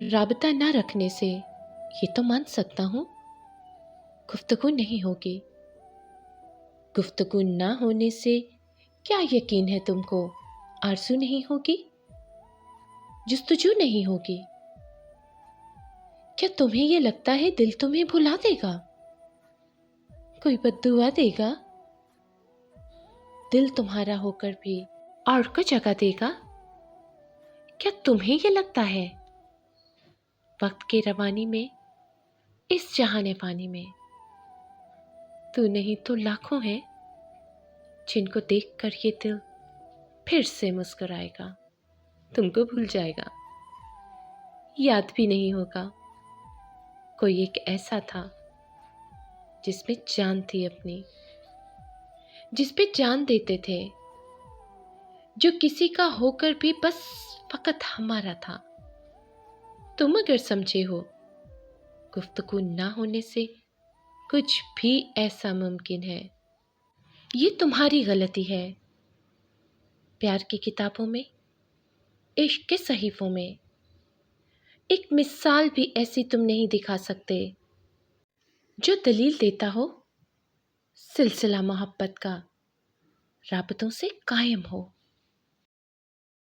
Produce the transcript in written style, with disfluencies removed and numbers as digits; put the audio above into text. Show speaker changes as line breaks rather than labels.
رابطہ نہ رکھنے سے یہ تو مان سکتا ہوں گفتگو نہیں ہوگی۔ گفتگو نہ ہونے سے کیا یقین ہے تم کو آرزو نہیں ہوگی، جستجو نہیں ہوگی؟ کیا تمہیں یہ لگتا ہے دل تمہیں بھلا دے گا، کوئی بد دعا دے گا؟ دل تمہارا ہو کر بھی اور کو جگہ دے گا؟ کیا تمہیں یہ لگتا ہے وقت کے روانی میں، اس جہان فانی میں تو نہیں تو لاکھوں ہیں جن کو دیکھ کر یہ دل پھر سے مسکرائے گا، تم کو بھول جائے گا، یاد بھی نہیں ہوگا کوئی ایک ایسا تھا جس میں جان تھی اپنی، جس پہ جان دیتے تھے، جو کسی کا ہو کر بھی بس فقط ہمارا تھا۔ تم اگر سمجھے ہو گفتگو نہ ہونے سے کچھ بھی ایسا ممکن ہے، یہ تمہاری غلطی ہے۔ پیار کی کتابوں میں، عشق کے صحیفوں میں ایک مثال بھی ایسی تم نہیں دکھا سکتے جو دلیل دیتا ہو سلسلہ محبت کا رابطوں سے قائم ہو۔